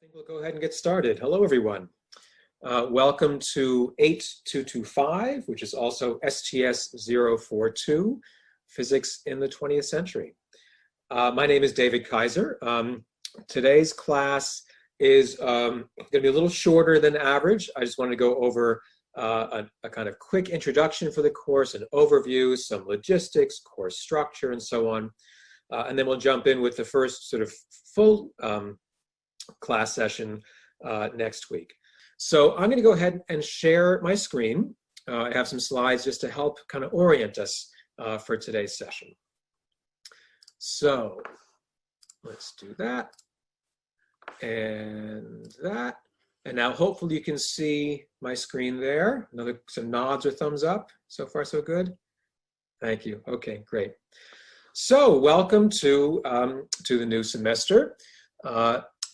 think we'll go ahead and get started. Hello, everyone. Welcome to 8225, which is also STS 042, Physics in the 20th Century. My name is David Kaiser. Today's class is going to be a little shorter than average. I just wanted to go over a kind of quick introduction for the course, an overview, some logistics, course structure, and so on. And then we'll jump in with the first sort of full class session next week. So I'm going to go ahead and share my screen. I have some slides just to help kind of orient us for today's session. So let's do that and that. And now hopefully you can see my screen there. Some nods or thumbs up. So far, so good. Thank you. Okay, great. So welcome to the new semester.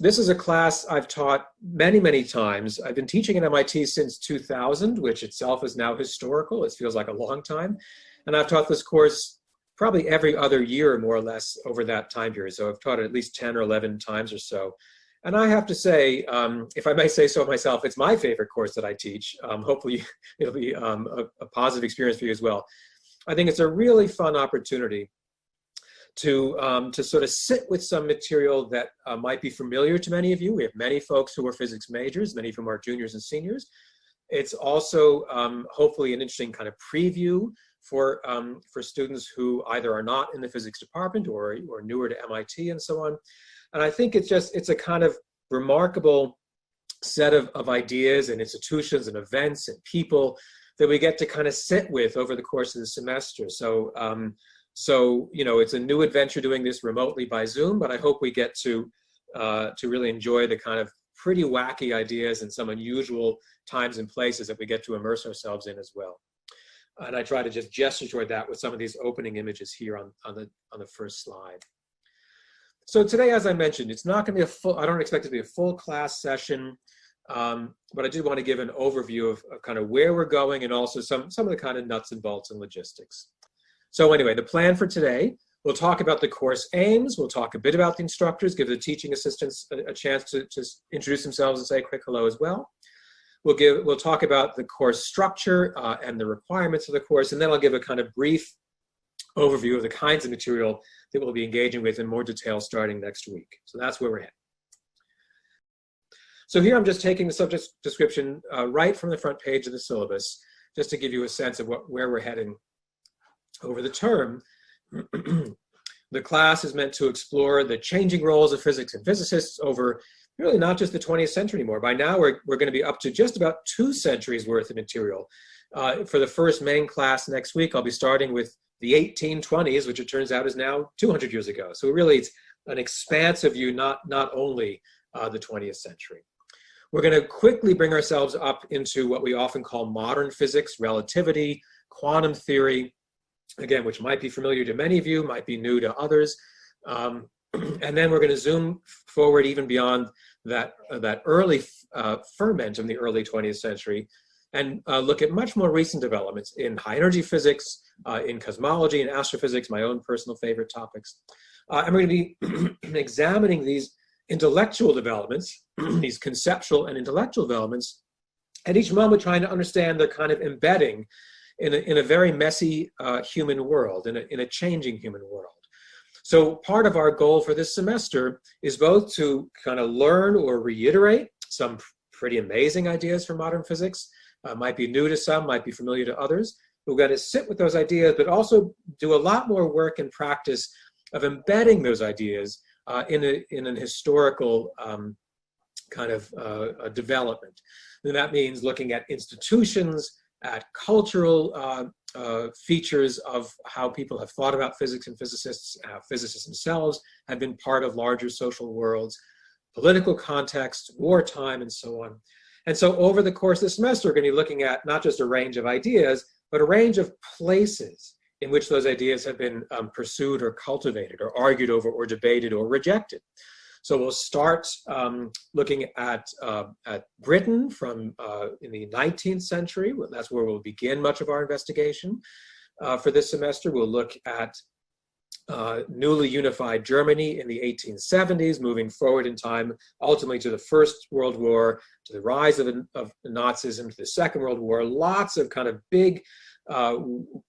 This is a class I've taught many, many times. I've been teaching at MIT since 2000, which itself is now historical. It feels like a long time. And I've taught this course probably every other year, more or less, over that time period. So I've taught it at least 10 or 11 times or so. And I have to say, if I may say so myself, it's my favorite course that I teach. Hopefully it'll be a positive experience for you as well. I think it's a really fun opportunity to sort of sit with some material that might be familiar to many of you. We have many folks who are physics majors, many of whom are juniors and seniors. It's also hopefully an interesting kind of preview for students who either are not in the physics department or newer to MIT and so on. And I think it's a kind of remarkable set of ideas and institutions and events and people that we get to kind of sit with over the course of the semester. So, you know, it's a new adventure doing this remotely by Zoom, but I hope we get to really enjoy the kind of pretty wacky ideas and some unusual times and places that we get to immerse ourselves in as well. And I try to just gesture toward that with some of these opening images here on the first slide. So today, as I mentioned, it's not going to be I don't expect it to be a full class session, but I do want to give an overview of kind of where we're going and also some of the kind of nuts and bolts and logistics. So anyway, the plan for today, we'll talk about the course aims, we'll talk a bit about the instructors, give the teaching assistants a chance to introduce themselves and say a quick hello as well. We'll talk about the course structure and the requirements of the course, and then I'll give a kind of brief overview of the kinds of material that we'll be engaging with in more detail starting next week. So that's where we're heading. So here I'm just taking the subject description right from the front page of the syllabus, just to give you a sense of where we're heading over the term. The class is meant to explore the changing roles of physics and physicists over really not just the 20th century anymore. By now, we're going to be up to just about 2 centuries worth of material. For the first main class next week, I'll be starting with the 1820s, which it turns out is now 200 years ago. So really, it's an expansive view, not only the 20th century. We're going to quickly bring ourselves up into what we often call modern physics, relativity, quantum theory, again, which might be familiar to many of you, might be new to others. And then we're going to zoom forward even beyond that early ferment in the early 20th century and look at much more recent developments in high energy physics, in cosmology and astrophysics, my own personal favorite topics. And we're going to be examining these intellectual developments, these conceptual and intellectual developments, at each moment trying to understand their kind of embedding in a very messy human world, in a changing human world. So part of our goal for this semester is both to kind of learn or reiterate some pretty amazing ideas from modern physics, might be new to some, might be familiar to others. We've got to sit with those ideas, but also do a lot more work and practice of embedding those ideas in an historical kind of development. And that means looking at institutions, at cultural features of how people have thought about physics and physicists, how physicists themselves have been part of larger social worlds, political context, wartime, and so on. And so over the course of the semester, we're going to be looking at not just a range of ideas, but a range of places in which those ideas have been pursued or cultivated or argued over or debated or rejected. So we'll start looking at Britain from in the 19th century. That's where we'll begin much of our investigation. For this semester, we'll look at newly unified Germany in the 1870s, moving forward in time, ultimately to the First World War, to the rise of Nazism, to the Second World War, lots of kind of big,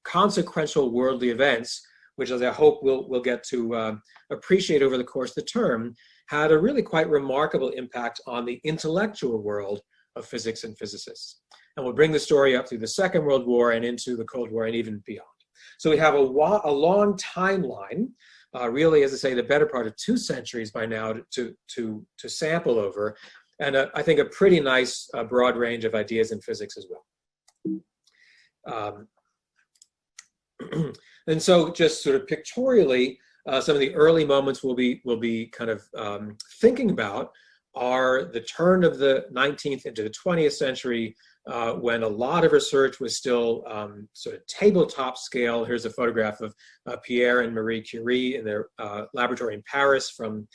consequential worldly events, which as I hope we'll get to appreciate over the course of the term, had a really quite remarkable impact on the intellectual world of physics and physicists. And we'll bring the story up through the Second World War and into the Cold War and even beyond. So we have a long timeline, really, as I say, the better part of 2 centuries by now to sample over, and I think a pretty nice broad range of ideas in physics as well. And so just sort of pictorially, some of the early moments we'll be kind of thinking about are the turn of the 19th into the 20th century, when a lot of research was still sort of tabletop scale. Here's a photograph of Pierre and Marie Curie in their laboratory in Paris from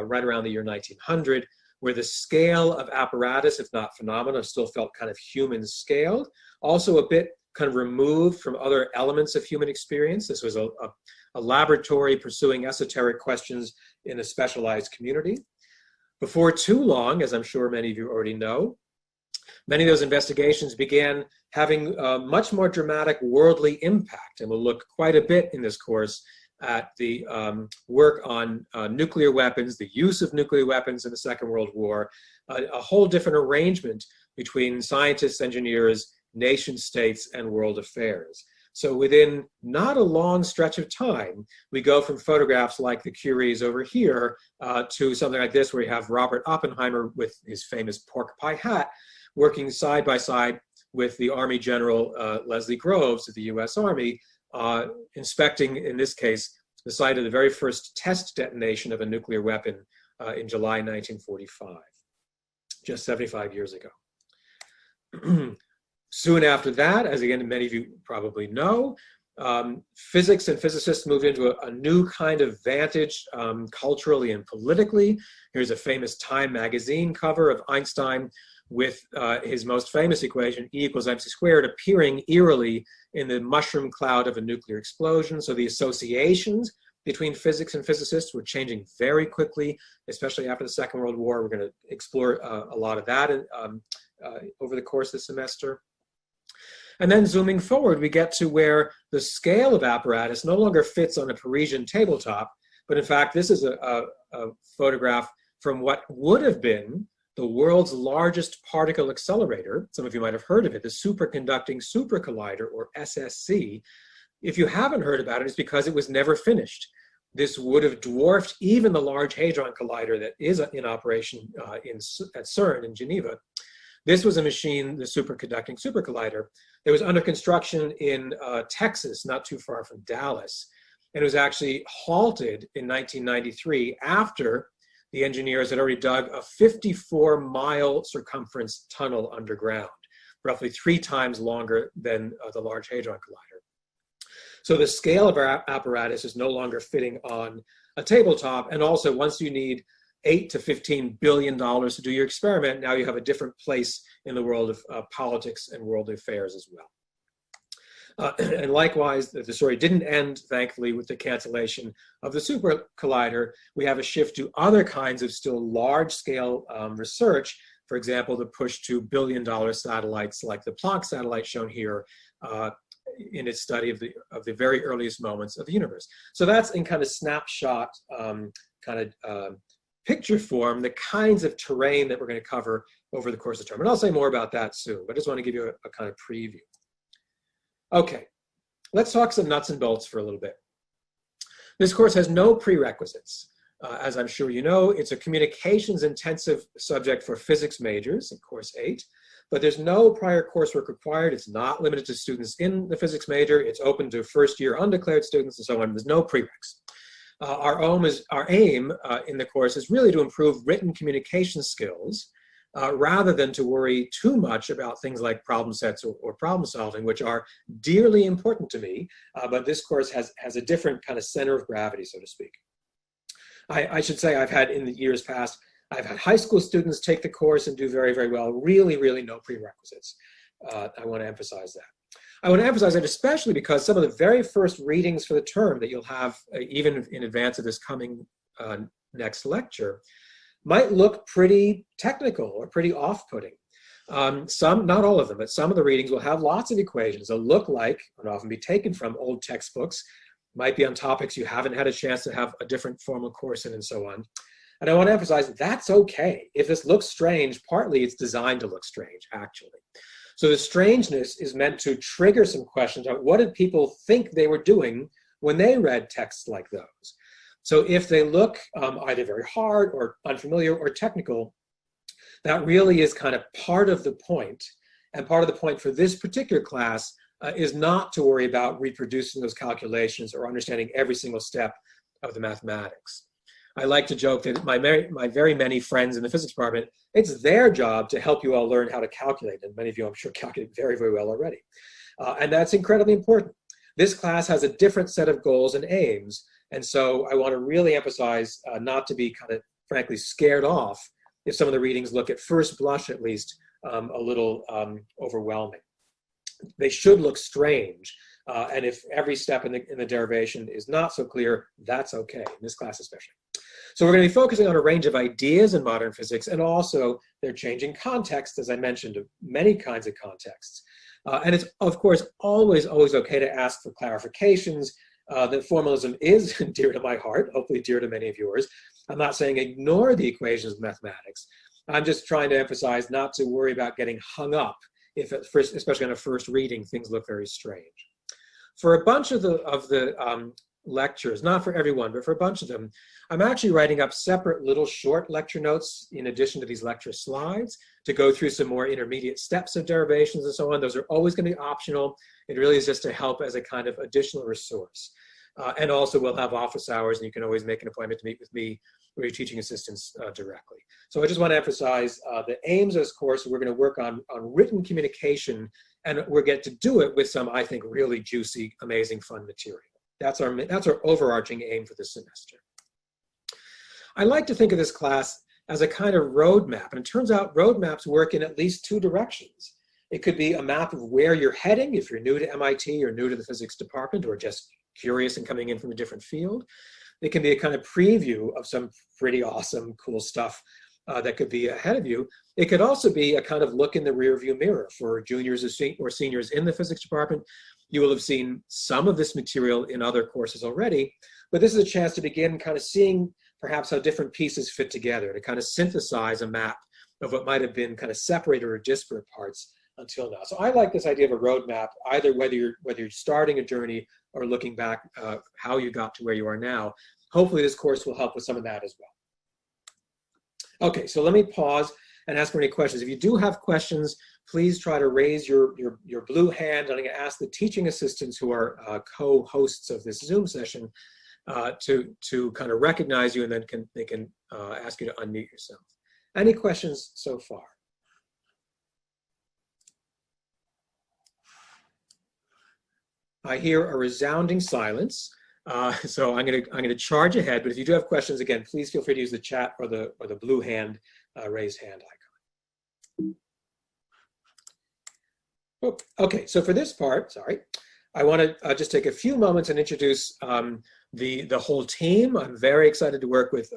right around the year 1900, where the scale of apparatus, if not phenomena, still felt kind of human scaled. Also a bit kind of removed from other elements of human experience. This was a laboratory pursuing esoteric questions in a specialized community. Before too long, as I'm sure many of you already know, many of those investigations began having much more dramatic worldly impact. And we'll look quite a bit in this course at the work on nuclear weapons, the use of nuclear weapons in the Second World War, a whole different arrangement between scientists, engineers, nation states, and world affairs. So within not a long stretch of time, we go from photographs like the Curies over here to something like this, where you have Robert Oppenheimer with his famous pork pie hat, working side by side with the Army General Leslie Groves of the US Army, inspecting, in this case, the site of the very first test detonation of a nuclear weapon in July 1945, just 75 years ago. Soon after that, as again many of you probably know, physics and physicists moved into a new kind of vantage culturally and politically. Here's a famous Time magazine cover of Einstein with his most famous equation, E equals mc squared, appearing eerily in the mushroom cloud of a nuclear explosion. So the associations between physics and physicists were changing very quickly, especially after the Second World War. We're going to explore a lot of that over the course of the semester. And then zooming forward, we get to where the scale of apparatus no longer fits on a Parisian tabletop, but in fact, this is a photograph from what would have been the world's largest particle accelerator. Some of you might have heard of it, the Superconducting Super Collider, or SSC. If you haven't heard about it, it's because it was never finished. This would have dwarfed even the Large Hadron Collider that is in operation at CERN in Geneva. This was a machine, the Superconducting Super Collider, that was under construction in Texas, not too far from Dallas. And it was actually halted in 1993 after the engineers had already dug a 54-mile circumference tunnel underground, roughly 3 times longer than the Large Hadron Collider. So the scale of our apparatus is no longer fitting on a tabletop. And also, once you need $8 to $15 billion to do your experiment, now you have a different place in the world of politics and world affairs as well. And likewise, the story didn't end, thankfully, with the cancellation of the Super Collider. We have a shift to other kinds of still large-scale research. For example, the push to billion-dollar satellites like the Planck satellite shown here in its study of the very earliest moments of the universe. So that's in kind of snapshot picture form, the kinds of terrain that we're going to cover over the course of the term. And I'll say more about that soon, but I just want to give you a kind of preview. Okay, let's talk some nuts and bolts for a little bit. This course has no prerequisites. As I'm sure you know, it's a communications intensive subject for physics majors in course 8, but there's no prior coursework required. It's not limited to students in the physics major. It's open to first year undeclared students and so on. There's no prereqs. Our aim in the course is really to improve written communication skills rather than to worry too much about things like problem sets or problem solving, which are dearly important to me, but this course has a different kind of center of gravity, so to speak. I should say I've had, in the years past, I've had high school students take the course and do very, very well. Really, really no prerequisites. I want to emphasize that. I want to emphasize that especially because some of the very first readings for the term that you'll have even in advance of this coming next lecture might look pretty technical or pretty off-putting. Some, not all of them, but some of the readings will have lots of equations that look like, and often be taken from old textbooks, might be on topics you haven't had a chance to have a different formal course in and so on. And I want to emphasize that's okay. If this looks strange, partly it's designed to look strange, actually. So the strangeness is meant to trigger some questions on what did people think they were doing when they read texts like those. So if they look either very hard or unfamiliar or technical, that really is kind of part of the point. And part of the point for this particular class is not to worry about reproducing those calculations or understanding every single step of the mathematics. I like to joke that my very many friends in the physics department, it's their job to help you all learn how to calculate. And many of you, I'm sure, calculate very, very well already. And that's incredibly important. This class has a different set of goals and aims. And so I want to really emphasize not to be kind of, frankly, scared off if some of the readings look at first blush, at least, a little overwhelming. They should look strange. And if every step in the derivation is not so clear, that's okay, in this class especially. So we're going to be focusing on a range of ideas in modern physics, and also their changing context, as I mentioned, of many kinds of contexts. And it's, of course, always okay to ask for clarifications. That formalism is dear to my heart, hopefully dear to many of yours. I'm not saying ignore the equations of mathematics. I'm just trying to emphasize not to worry about getting hung up if at first, especially on a first reading, things look very strange. For a bunch of the lectures, not for everyone, but for a bunch of them, I'm actually writing up separate little short lecture notes in addition to these lecture slides to go through some more intermediate steps of derivations and so on. Those are always going to be optional. It really is just to help as a kind of additional resource. And also we'll have office hours, and you can always make an appointment to meet with me or your teaching assistants directly. So I just want to emphasize the aims of this course. We're going to work on written communication, and we'll get to do it with some, I think, really juicy, amazing, fun material. That's our overarching aim for this semester. I like to think of this class as a kind of roadmap, and it turns out roadmaps work in at least two directions. It could be a map of where you're heading if you're new to MIT or new to the physics department or just curious and coming in from a different field. It can be a kind of preview of some pretty awesome, cool stuff that could be ahead of you. It could also be a kind of look in the rearview mirror for juniors or seniors in the physics department. You will have seen some of this material in other courses already, but this is a chance to begin kind of seeing perhaps how different pieces fit together, to kind of synthesize a map of what might have been kind of separated or disparate parts until now. So I like this idea of a roadmap, either whether you're starting a journey or looking back how you got to where you are now. Hopefully this course will help with some of that as well. Okay, so let me pause and ask for any questions. If you do have questions, please try to raise your blue hand. I'm going to ask the teaching assistants who are co-hosts of this Zoom session to kind of recognize you, and then they can ask you to unmute yourself. Any questions so far? I hear a resounding silence, so I'm gonna charge ahead. But if you do have questions, again, please feel free to use the chat or the blue hand raised hand icon. Oh, okay, so for this part, sorry, I want to just take a few moments and introduce the whole team. I'm very excited to work with,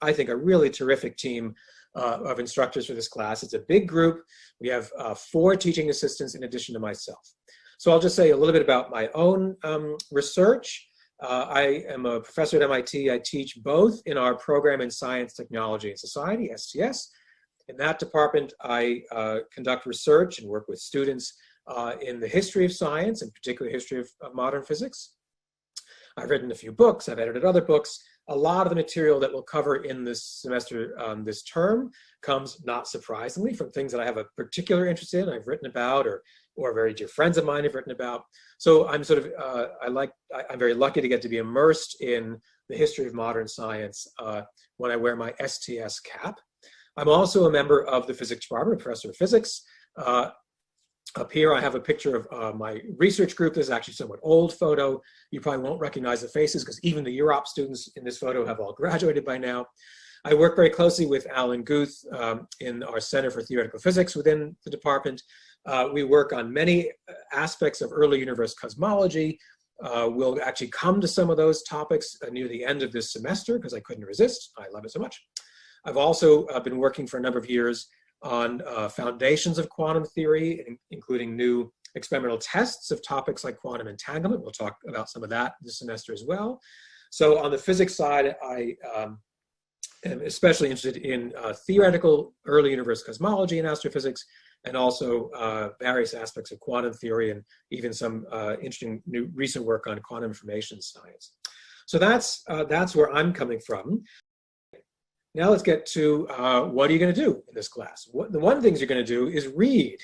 I think, a really terrific team of instructors for this class. It's a big group. We have 4 teaching assistants in addition to myself. So I'll just say a little bit about my own research. I am a professor at MIT. I teach both in our program in Science, Technology, and Society, STS. In that department, I conduct research and work with students in the history of science, and particularly history of modern physics. I've written a few books. I've edited other books. A lot of the material that we'll cover in this semester, this term, comes, not surprisingly, from things that I have a particular interest in, I've written about, or very dear friends of mine have written about. So I'm sort of, I'm very lucky to get to be immersed in the history of modern science when I wear my STS cap. I'm also a member of the physics department, a professor of physics. Up here, I have a picture of my research group. This is actually a somewhat old photo. You probably won't recognize the faces because even the Europe students in this photo have all graduated by now. I work very closely with Alan Guth in our Center for Theoretical Physics within the department. We work on many aspects of early universe cosmology. We'll actually come to some of those topics near the end of this semester because I couldn't resist. I love it so much. I've also been working for a number of years on foundations of quantum theory, including new experimental tests of topics like quantum entanglement. We'll talk about some of that this semester as well. So on the physics side, I am especially interested in theoretical early universe cosmology and astrophysics, and also various aspects of quantum theory and even some interesting new recent work on quantum information science. So that's where I'm coming from. Now let's get to what are you going to do in this class? The one things you're going to do is read.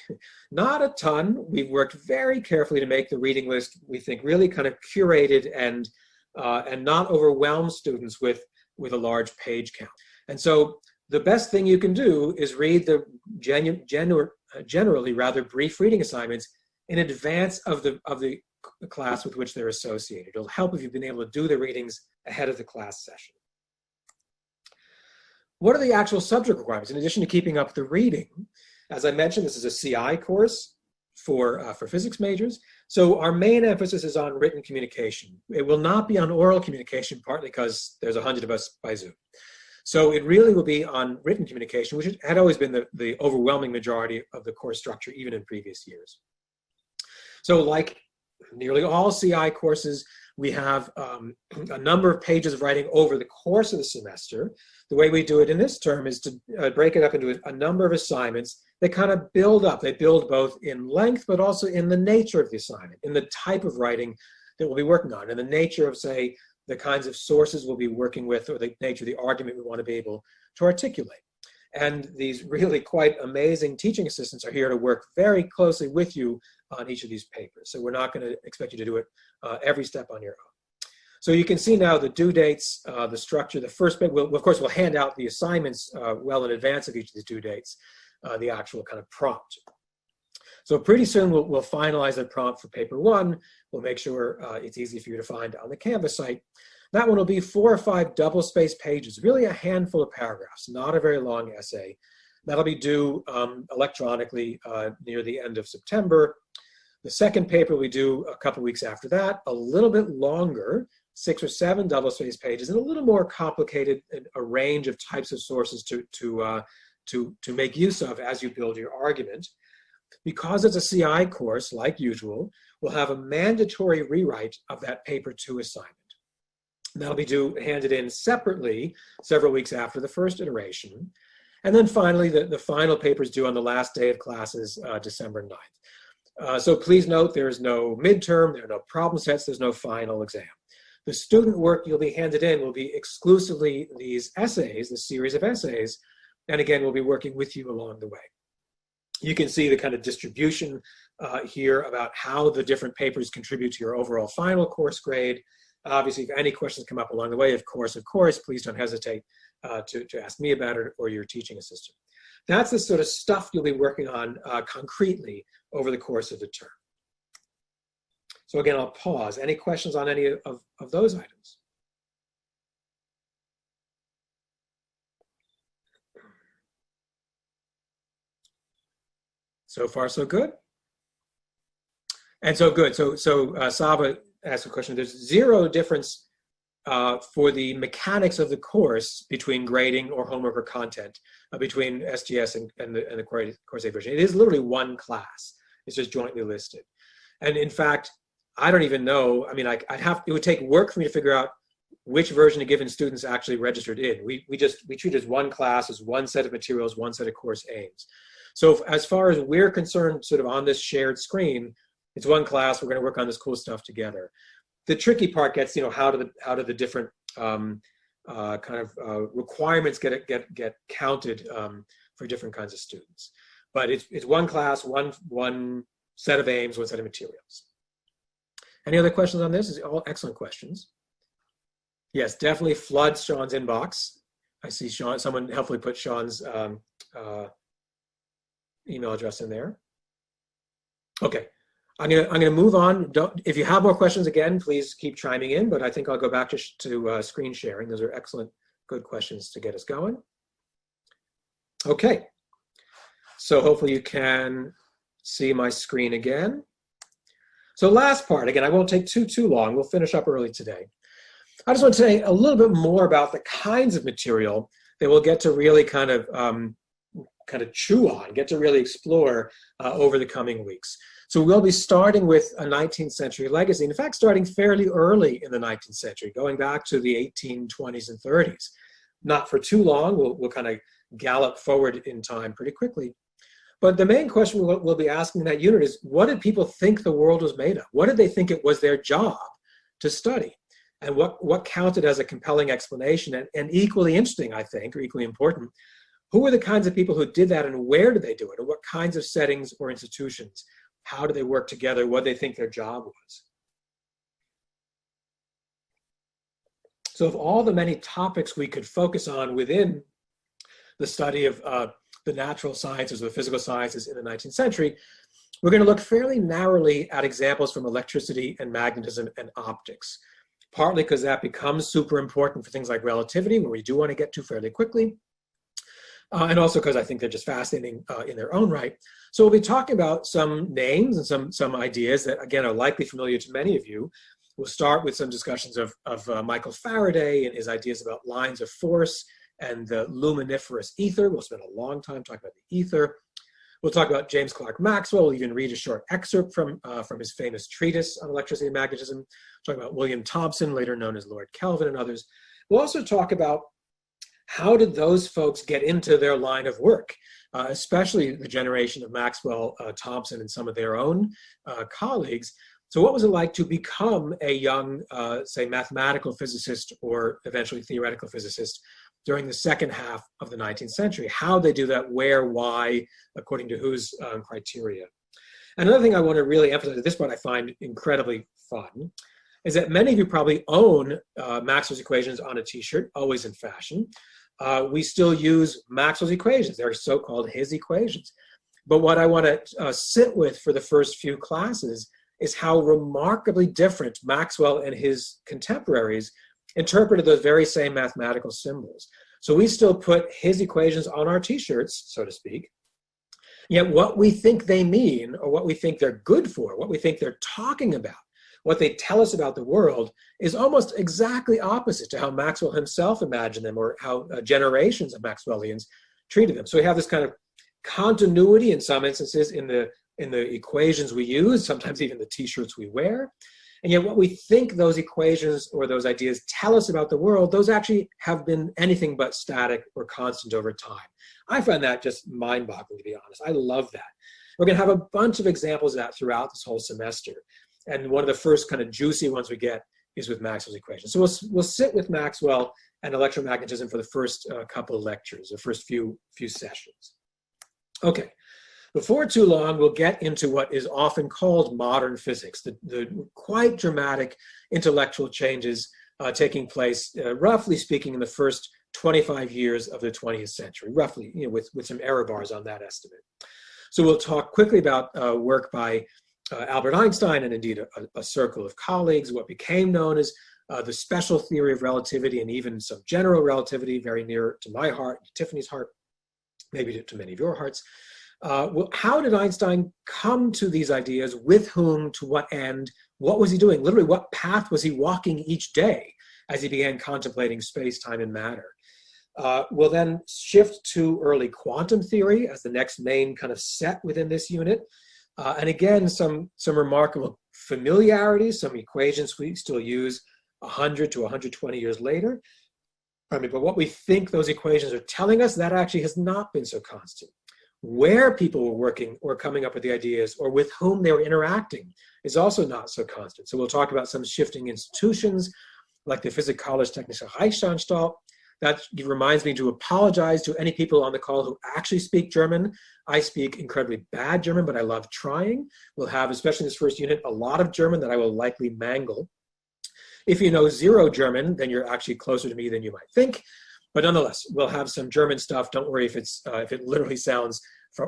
Not a ton. We've worked very carefully to make the reading list, we think, really kind of curated and not overwhelm students with a large page count. And so the best thing you can do is read the generally rather brief reading assignments in advance of the class with which they're associated. It'll help if you've been able to do the readings ahead of the class session. What are the actual subject requirements in addition to keeping up the reading? As I mentioned, this is a CI course for physics majors. So our main emphasis is on written communication. It will not be on oral communication, partly because there's 100 of us by Zoom. So it really will be on written communication, which had always been the overwhelming majority of the course structure, even in previous years. So like nearly all CI courses, we have a number of pages of writing over the course of the semester. The way we do it in this term is to break it up into a number of assignments that kind of build up. They build both in length, but also in the nature of the assignment, in the type of writing that we'll be working on, and the nature of, say, the kinds of sources we'll be working with, or the nature of the argument we want to be able to articulate. And these really quite amazing teaching assistants are here to work very closely with you on each of these papers. So we're not going to expect you to do it every step on your own. So you can see now the due dates, the structure. The first bit, of course, we'll hand out the assignments well in advance of each of these due dates, the actual kind of prompt. So pretty soon we'll finalize the prompt for paper one. We'll make sure it's easy for you to find on the Canvas site. That one will be 4 or 5 double-spaced pages, really a handful of paragraphs, not a very long essay. That'll be due electronically near the end of September. The second paper we do a couple weeks after that, a little bit longer, 6 or 7 double-spaced pages, and a little more complicated, a range of types of sources to make use of as you build your argument. Because it's a CI course, like usual, we'll have a mandatory rewrite of that paper 2 assignment. That'll be handed in separately several weeks after the first iteration. And then finally, the final paper is due on the last day of classes, December 9th. So please note there is no midterm, there are no problem sets, there's no final exam. The student work you'll be handed in will be exclusively these essays, the series of essays, and again, we'll be working with you along the way. You can see the kind of distribution here about how the different papers contribute to your overall final course grade. Obviously, if any questions come up along the way, of course, please don't hesitate to ask me about it or your teaching assistant. That's the sort of stuff you'll be working on concretely over the course of the term. So again, I'll pause. Any questions on any of those items? So far, so good. And so good. So Sava asked a question. There's zero difference for the mechanics of the course between grading or homework or content, between SGS and the Course A version. It is literally one class. It's just jointly listed. And in fact, I don't even know. I mean, it would take work for me to figure out which version a given student's actually registered in. We treat it as one class, as one set of materials, one set of course aims. So as far as we're concerned, sort of on this shared screen, it's one class. We're going to work on this cool stuff together. The tricky part gets, how do the different requirements get counted for different kinds of students. But it's one class, one set of aims, one set of materials. Any other questions on this? These are all excellent questions. Yes, definitely flood Sean's inbox. I see Sean. Someone helpfully put Sean's email address in there. Okay, I'm gonna move on. If you have more questions, again, please keep chiming in. But I think I'll go back to screen sharing. Those are excellent, good questions to get us going. Okay, so hopefully you can see my screen again. So last part, again, I won't take too long. We'll finish up early today. I just want to say a little bit more about the kinds of material that we'll get to really kind of chew on, get to really explore over the coming weeks. So we'll be starting with a 19th century legacy. In fact, starting fairly early in the 19th century, going back to the 1820s and 30s. Not for too long. We'll kind of gallop forward in time pretty quickly. But the main question we'll be asking in that unit is, what did people think the world was made of? What did they think it was their job to study? And what counted as a compelling explanation? And equally interesting, I think, or equally important, who were the kinds of people who did that, and where did they do it? And what kinds of settings or institutions? How do they work together? What do they think their job was? So of all the many topics we could focus on within the study of the natural sciences or the physical sciences in the 19th century, we're going to look fairly narrowly at examples from electricity and magnetism and optics, partly because that becomes super important for things like relativity, where we do want to get to fairly quickly, and also because I think they're just fascinating in their own right. So we'll be talking about some names and some ideas that, again, are likely familiar to many of you. We'll start with some discussions of Michael Faraday and his ideas about lines of force and the luminiferous ether. We'll spend a long time talking about the ether. We'll talk about James Clerk Maxwell. We'll even read a short excerpt from his famous treatise on electricity and magnetism. Talk about William Thomson, later known as Lord Kelvin, and others. We'll also talk about how did those folks get into their line of work, especially the generation of Maxwell, Thomson, and some of their own colleagues. So what was it like to become a young, say, mathematical physicist or eventually theoretical physicist during the second half of the 19th century? How they do that, where, why, according to whose criteria. Another thing I want to really emphasize at this point I find incredibly fun is that many of you probably own Maxwell's equations on a t-shirt, always in fashion. We still use Maxwell's equations. They're so-called his equations. But what I want to sit with for the first few classes is how remarkably different Maxwell and his contemporaries interpreted those very same mathematical symbols. So we still put his equations on our t-shirts, so to speak, yet what we think they mean, or what we think they're good for, what we think they're talking about, what they tell us about the world, is almost exactly opposite to how Maxwell himself imagined them, or how generations of Maxwellians treated them. So we have this kind of continuity in some instances in the equations we use, sometimes even the t-shirts we wear. And yet what we think those equations or those ideas tell us about the world, those actually have been anything but static or constant over time. I find that just mind-boggling, to be honest. I love that. We're going to have a bunch of examples of that throughout this whole semester. And one of the first kind of juicy ones we get is with Maxwell's equations. So we'll sit with Maxwell and electromagnetism for the first couple of lectures, the first few sessions. Okay. Before too long, we'll get into what is often called modern physics, the quite dramatic intellectual changes taking place, roughly speaking, in the first 25 years of the 20th century, roughly, with some error bars on that estimate. So we'll talk quickly about work by Albert Einstein and indeed a circle of colleagues, what became known as the special theory of relativity, and even some general relativity, very near to my heart, to Tiffany's heart, maybe to many of your hearts. Well, how did Einstein come to these ideas? With whom? To what end? What was he doing? Literally, what path was he walking each day as he began contemplating space, time, and matter? We'll then shift to early quantum theory as the next main kind of set within this unit. And again, some remarkable familiarities, some equations we still use 100 to 120 years later. But what we think those equations are telling us, that actually has not been so constant. Where people were working or coming up with the ideas, or with whom they were interacting, is also not so constant. So we'll talk about some shifting institutions like the Physikalisch-Technische Reichsanstalt. That reminds me to apologize to any people on the call who actually speak German. I speak incredibly bad German, but I love trying. We'll have, especially in this first unit, a lot of German that I will likely mangle. If you know zero German, then you're actually closer to me than you might think. But nonetheless, we'll have some German stuff. Don't worry if it literally sounds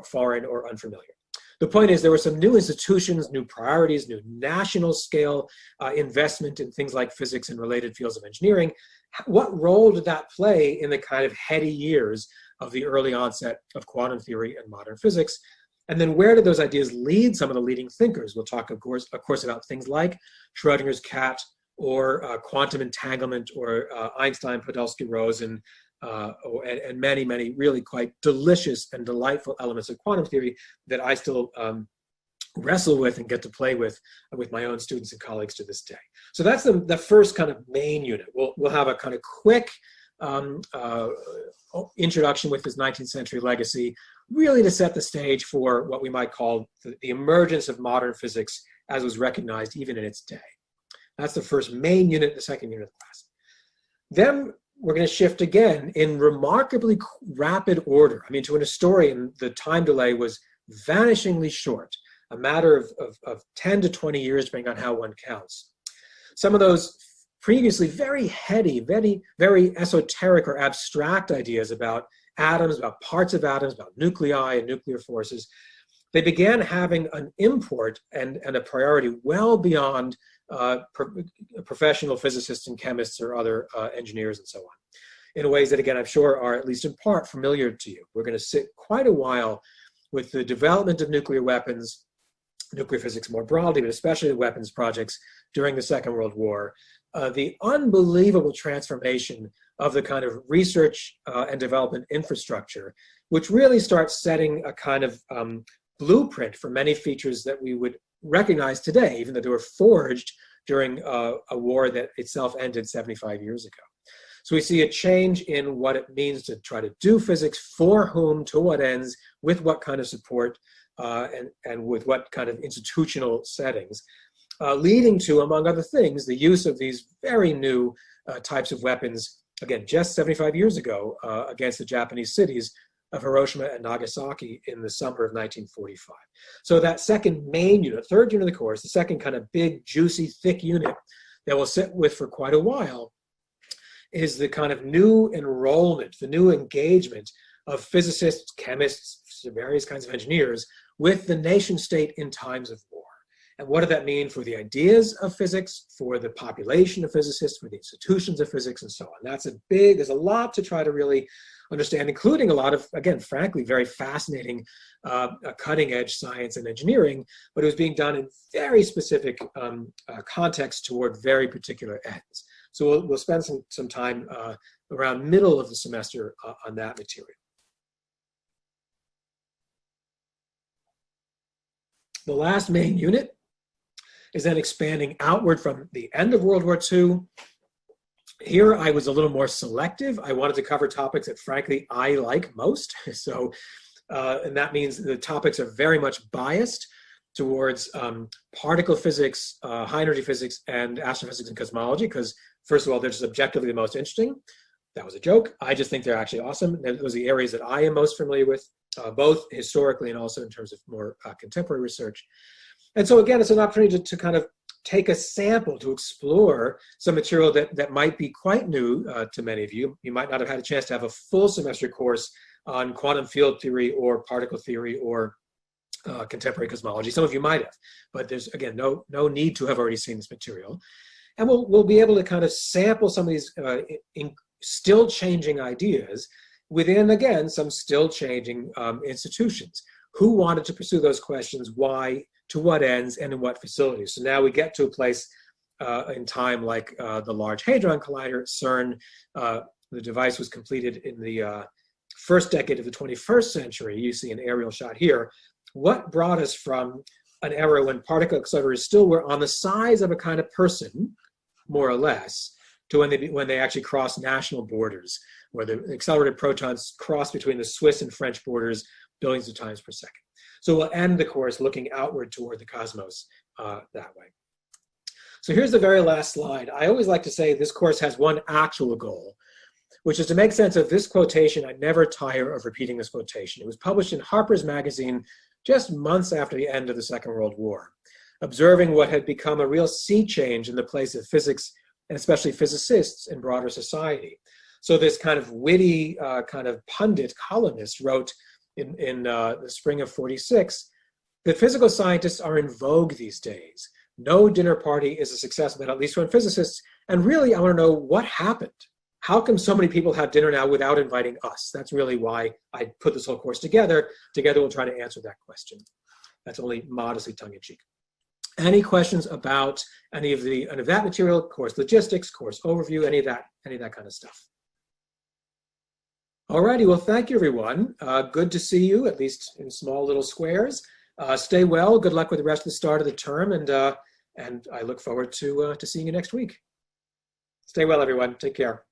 foreign or unfamiliar. The point is, there were some new institutions, new priorities, new national scale investment in things like physics and related fields of engineering. What role did that play in the kind of heady years of the early onset of quantum theory and modern physics? And then where did those ideas lead some of the leading thinkers? We'll talk, of course, about things like Schrodinger's cat, or quantum entanglement, or Einstein, Podolsky, Rosen, and many, many really quite delicious and delightful elements of quantum theory that I still wrestle with and get to play with my own students and colleagues to this day. So that's the first kind of main unit. We'll have a kind of quick introduction with his 19th century legacy, really to set the stage for what we might call the emergence of modern physics as was recognized even in its day. That's the first main unit, the second unit of the class. Then we're going to shift again in remarkably rapid order. I mean, to an historian, the time delay was vanishingly short, a matter of 10 to 20 years, depending on how one counts. Some of those previously very heady, very esoteric or abstract ideas about atoms, about parts of atoms, about nuclei and nuclear forces, they began having an import and a priority well beyond professional physicists and chemists or other engineers and so on, in ways that, again, I'm sure are at least in part familiar to you. We're going to sit quite a while with the development of nuclear weapons, nuclear physics more broadly, but especially the weapons projects during the Second World War, the unbelievable transformation of the kind of research and development infrastructure, which really starts setting a kind of blueprint for many features that we would recognize today, even though they were forged during a war that itself ended 75 years ago. So we see a change in what it means to try to do physics, for whom, to what ends, with what kind of support, and with what kind of institutional settings, leading to, among other things, the use of these very new types of weapons, again, just 75 years ago, against the Japanese cities of Hiroshima and Nagasaki in the summer of 1945. So that second main unit, third unit of the course, the second kind of big, juicy, thick unit that we'll sit with for quite a while, is the kind of new enrollment, the new engagement of physicists, chemists, various kinds of engineers with the nation state in times of war. And what did that mean for the ideas of physics, for the population of physicists, for the institutions of physics, and so on? There's a lot to try to really understand, including a lot of, again, frankly, very fascinating cutting edge science and engineering, but it was being done in very specific contexts toward very particular ends. So we'll spend some time around middle of the semester on that material. The last main unit is then expanding outward from the end of World War II. Here I was a little more selective. I wanted to cover topics that, frankly, I like most. So, and that means the topics are very much biased towards particle physics, high energy physics, and astrophysics and cosmology, because first of all, they're just objectively the most interesting. That was a joke. I just think they're actually awesome. Those are the areas that I am most familiar with, both historically and also in terms of more contemporary research. And so again, it's an opportunity to kind of take a sample, to explore some material that might be quite new to many of you. You might not have had a chance to have a full semester course on quantum field theory or particle theory or contemporary cosmology. Some of you might have, but there's, again, no need to have already seen this material. And we'll be able to kind of sample some of these still changing ideas within, again, some still changing institutions. Who wanted to pursue those questions? Why? To what ends? And in what facilities? So now we get to a place in time like the Large Hadron Collider, CERN. The device was completed in the first decade of the 21st century. You see an aerial shot here. What brought us from an era when particle accelerators still were on the size of a kind of person, more or less, to when they actually crossed national borders, where the accelerated protons cross between the Swiss and French borders billions of times per second. So we'll end the course looking outward toward the cosmos that way. So here's the very last slide. I always like to say this course has one actual goal, which is to make sense of this quotation. I never tire of repeating this quotation. It was published in Harper's Magazine just months after the end of the Second World War, observing what had become a real sea change in the place of physics, and especially physicists in broader society. So this kind of witty kind of pundit columnist wrote in the spring of '46 that physical scientists are in vogue these days. No dinner party is a success, but at least when physicists, and really I want to know what happened. how come so many people have dinner now without inviting us? That's really why I put this whole course together. Together we'll try to answer that question. That's only modestly tongue-in-cheek. Any questions about any of that material, course logistics, course overview, any of that kind of stuff? Alrighty, well, thank you, everyone. Good to see you, at least in small little squares. Stay well. Good luck with the rest of the start of the term, and I look forward to seeing you next week. Stay well, everyone. Take care.